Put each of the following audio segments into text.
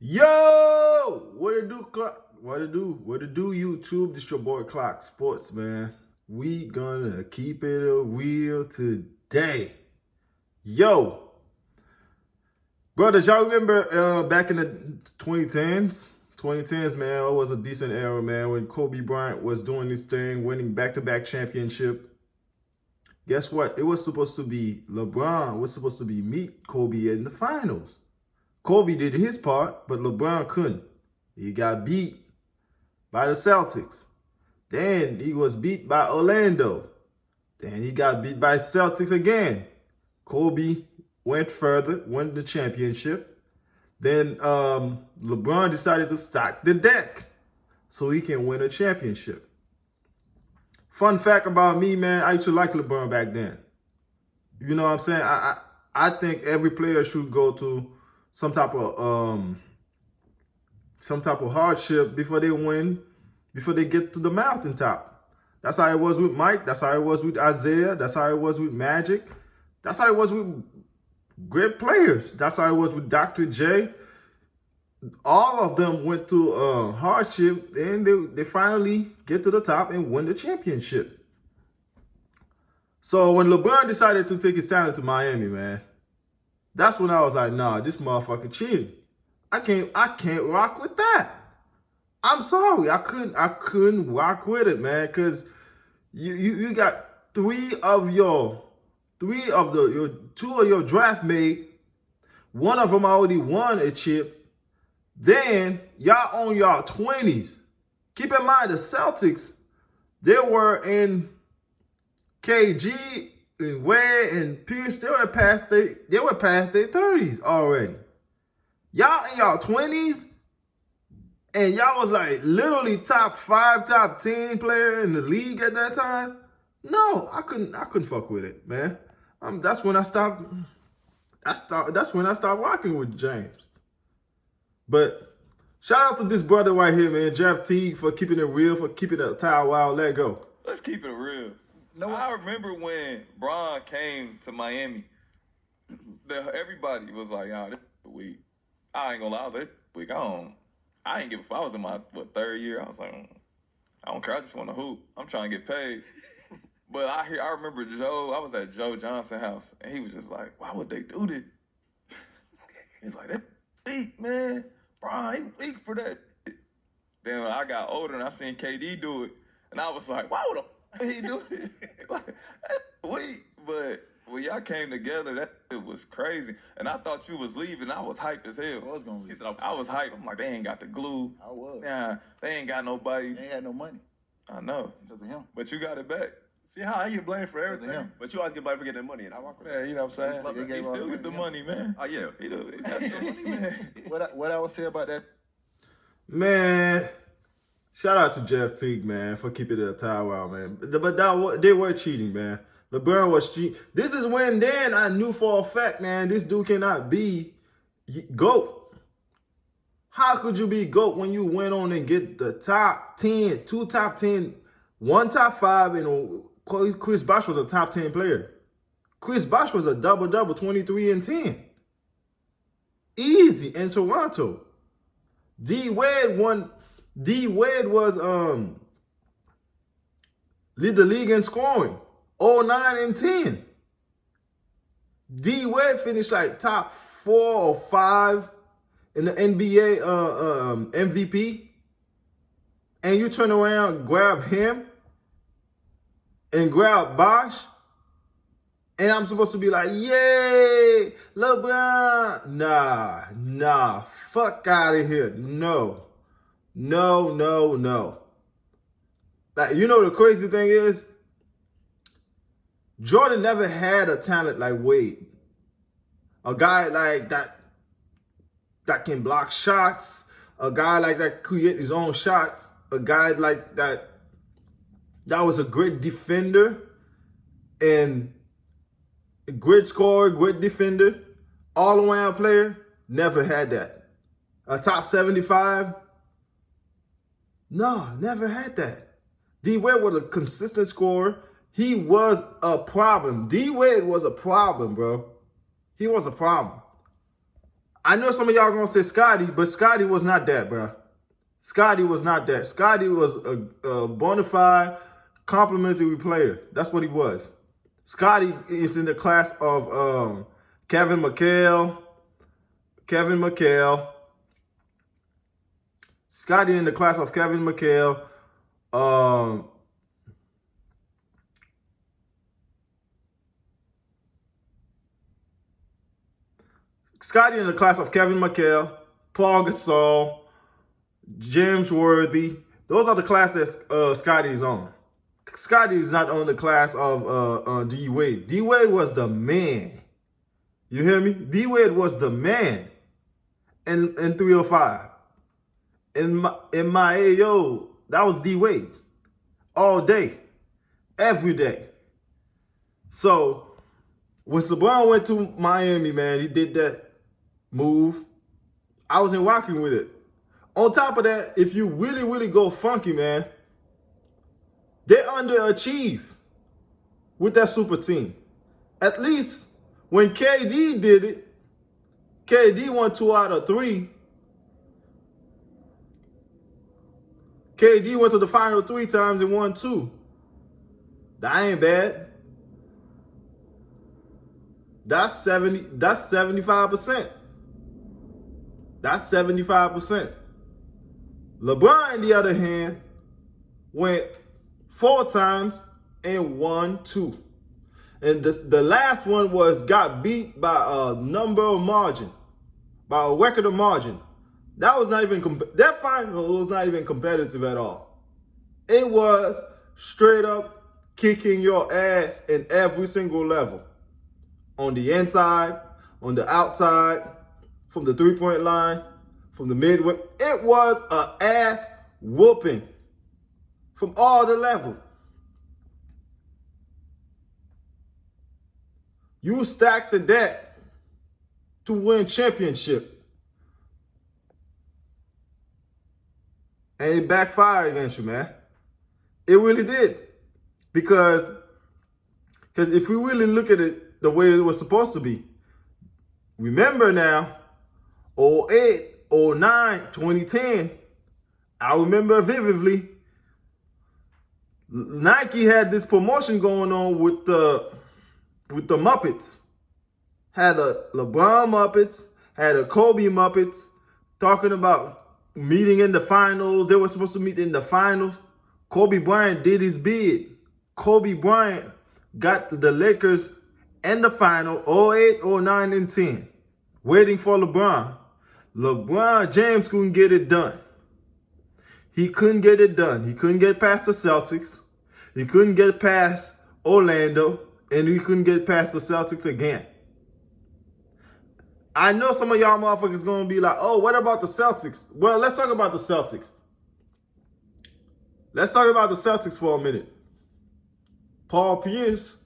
Yo, what it do, Clock? What it do? What it do, YouTube? This your boy Clock Sports, man. We gonna keep it a real today. Yo, brothers, y'all remember back in the 2010s? 2010s, man, it was a decent era, man, when Kobe Bryant was doing this thing, winning back-to-back championship. Guess what? It was supposed to be LeBron was supposed to be meet Kobe in the finals. Kobe did his part, but LeBron couldn't. He got beat by the Celtics. Then he was beat by Orlando. Then he got beat by Celtics again. Kobe went further, won the championship. Then LeBron decided to stack the deck so he can win a championship. Fun fact about me, man, I used to like LeBron back then. You know what I'm saying? I think every player should go to some type of hardship before they win, before they get to the mountaintop. That's how it was with Mike. That's how it was with Isaiah. That's how it was with Magic. That's how it was with great players. That's how it was with Dr. J. All of them went through hardship, and they finally get to the top and win the championship. So when LeBron decided to take his talent to Miami, man, that's when I was like, nah, this motherfucker cheating. I can't rock with that. I'm sorry, I couldn't rock with it, man, because you got two of your draft mate. One of them already won a chip. Then y'all on y'all 20s. Keep in mind the Celtics, they were in KG and Wade and Pierce. They were past their 30s already. Y'all in y'all 20s, and y'all was like literally top 5, top 10 player in the league at that time. No, I couldn't fuck with it, man. That's when I stopped. That's when I stopped rocking with James. But shout out to this brother right here, man, Jeff Teague, for keeping it real, for keeping it a towel wild. Let go. Let's keep it real. No, I remember when Bron came to Miami. Everybody was like, "Ah, this week." I ain't gonna lie, this week I ain't give a fuck. I was in my third year. I was like, I don't care. I just want to hoop. I'm trying to get paid. But I remember Joe. I was at Joe Johnson's house, and he was just like, "Why would they do this?" He's like, "That's weak, man. Bron, he weak for that." Then when I got older and I seen KD do it, and I was like, "Why would he do it?" Like, that's weak. But when y'all came together, that shit was crazy. And I thought you was leaving. I was hyped as hell. I was gonna leave. He said I was hyped. I'm like, they ain't got the glue. I was. Nah, they ain't got nobody. They ain't had no money. I know. Because of him. But you got it back. See how I get blamed for everything, him. but you always get blamed for getting that money, and I rock with that. You know what I'm saying? He He still get the money, man. Oh yeah, He do. He's got the money, man. What I would say about that? Man, shout out to Jeff Teague, man, for keeping it a towel wild, man. But they were cheating, man. LeBron was cheating. This is when then I knew for a fact, man, this dude cannot be GOAT. How could you be GOAT when you went on and get the top 10, 2 top 10, 1 top 5, and Chris Bosh was a top 10 player. Chris Bosh was a double-double, 23 and 10. Easy in Toronto. D Wade was lead the league in scoring, 09 and 10. D Wade finished like top 4 or 5 in the NBA MVP. And you turn around, grab him, and grab Bosh, and I'm supposed to be like, yay, LeBron. Nah, fuck out of here. No. Like, you know the crazy thing is, Jordan never had a talent like Wade. A guy like that can block shots, a guy like that create his own shots, a guy like that was a great defender and a great scorer, great defender, all-around player. Never had that. A top 75? No, never had that. D Wade was a consistent scorer. He was a problem. D Wade was a problem, bro. He was a problem. I know some of y'all gonna say Scotty, but Scotty was not that, bro. Scotty was not that. Scotty was a bona fide complimentary player. That's what he was. Scotty is in the class of Kevin McHale. Scotty in the class of Kevin McHale. Scotty in the class of Kevin McHale, Paul Gasol, James Worthy. Those are the class that Scotty is on. Scotty is not on the class of D Wade. D Wade was the man. You hear me? D Wade was the man in 305. In my AO, that was D Wade. All day. Every day. So when LeBron went to Miami, man, he did that move. I wasn't rocking with it. On top of that, if you really, really go funky, man, they underachieve with that super team. At least when KD did it, KD won 2 out of 3. KD went to the final 3 times and won 2. That ain't bad. That's 75%. That's 75%. LeBron, on the other hand, went 4 times and won 2. And the last one got beat by a number of margin, by a record of margin. That was not even that final was not even competitive at all. It was straight up kicking your ass in every single level. On the inside, on the outside, from the 3-point line, from the midway. It was a ass whooping from all the levels. You stacked the deck to win championship. And it backfired against you, man. It really did. Because if we really look at it the way it was supposed to be, remember now, 08, 09, 2010, I remember vividly, Nike had this promotion going on with the Muppets. Had a LeBron Muppets, had a Kobe Muppets, talking about meeting in the finals. They were supposed to meet in the finals. Kobe Bryant did his bid. Kobe Bryant got the Lakers in the final 08, 09, and 10. Waiting for LeBron. LeBron James couldn't get it done. He couldn't get it done. He couldn't get past the Celtics. He couldn't get past Orlando. And he couldn't get past the Celtics again. I know some of y'all motherfuckers going to be like, oh, what about the Celtics? Well, let's talk about the Celtics. Let's talk about the Celtics for a minute. Paul Pierce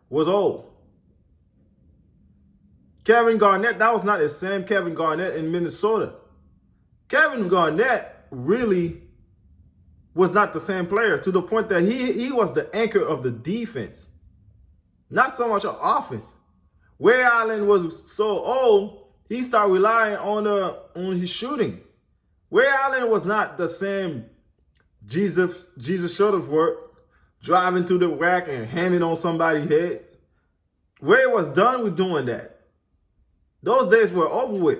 was old. Kevin Garnett, that was not the same Kevin Garnett in Minnesota. Kevin Garnett really was not the same player, to the point that he was the anchor of the defense. Not so much an offense. Ray Allen was so old, he started relying on his shooting. Ray Allen was not the same Jesus Shuttlesworth driving to the rack and hamming on somebody's head. Ray was done with doing that. Those days were over with.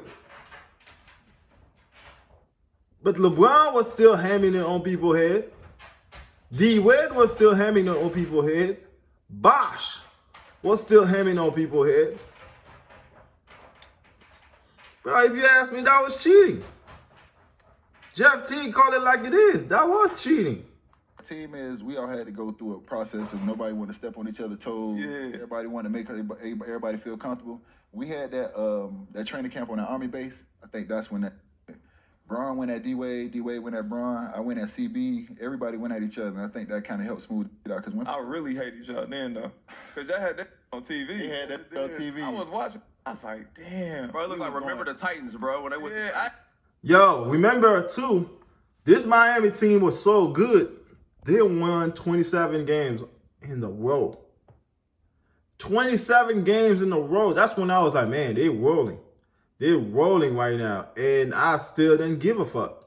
But LeBron was still hamming it on people's head. D Wade was still hamming it on people's head. Bosh was still hamming on people's head. Bro, if you ask me, that was cheating. Jeff Teague called it like it is. That was cheating. Team is, we all had to go through a process of nobody wanted to step on each other's toes. Yeah. Everybody wanted to make everybody feel comfortable. We had that training camp on the Army base. I think that's when that Bron went at D-Wade went at Bron, I went at CB. Everybody went at each other, and I think that kind of helped smooth it out. Because I really hated y'all then, though. Because y'all had that on TV. They had that on TV. I was watching. I was like, damn. Bro, it looked like Remember the Titans, bro, when they went to... Yo, remember, too, this Miami team was so good, they won 27 games in a row. 27 games in a row. That's when I was like, man, they rolling. They're rolling right now. And I still didn't give a fuck.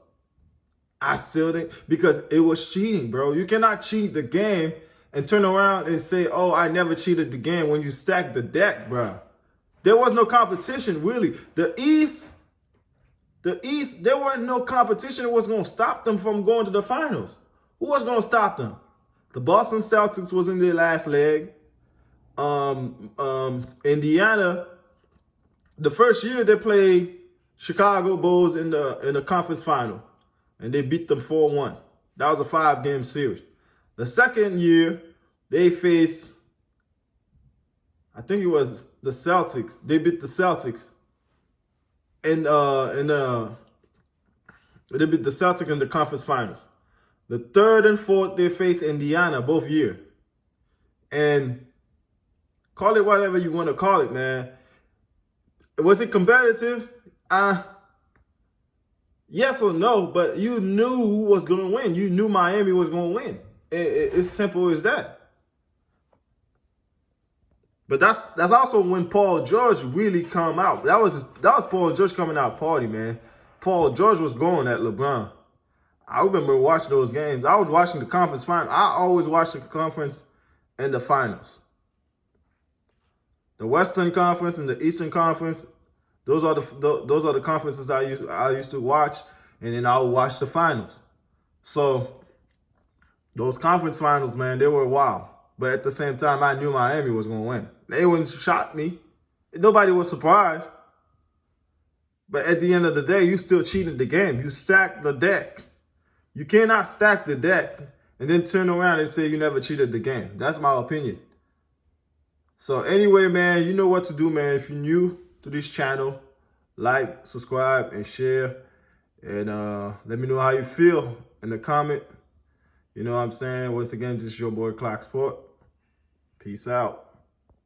I still didn't, because it was cheating, bro. You cannot cheat the game and turn around and say, oh, I never cheated the game when you stack the deck, bro. There was no competition, really. The East, there wasn't no competition that was going to stop them from going to the finals. Who was going to stop them? The Boston Celtics was in their last leg. Indiana, the first year they played Chicago Bulls in the conference final, and they beat them 4-1. That was a 5-game series. The second year, they faced, I think it was the Celtics. They beat the Celtics. They beat the Celtics in the conference finals. The third and fourth, they faced Indiana both years. And call it whatever you want to call it, man. Was it competitive? Yes or no, but you knew who was going to win. You knew Miami was going to win. It's simple as that. But that's also when Paul George really come out. That was Paul George coming out party, man. Paul George was going at LeBron. I remember watching those games. I was watching the conference final. I always watch the conference and the finals. The Western Conference and the Eastern Conference, those are the conferences I used to watch, and then I would watch the finals. So those conference finals, man, they were wild. But at the same time, I knew Miami was going to win. They wouldn't shock me. Nobody was surprised. But at the end of the day, you still cheated the game. You stacked the deck. You cannot stack the deck and then turn around and say you never cheated the game. That's my opinion. So anyway, man, you know what to do, man. If you're new to this channel, like, subscribe, and share. And let me know how you feel in the comment. You know what I'm saying? Once again, this is your boy Clock Sport. Peace out.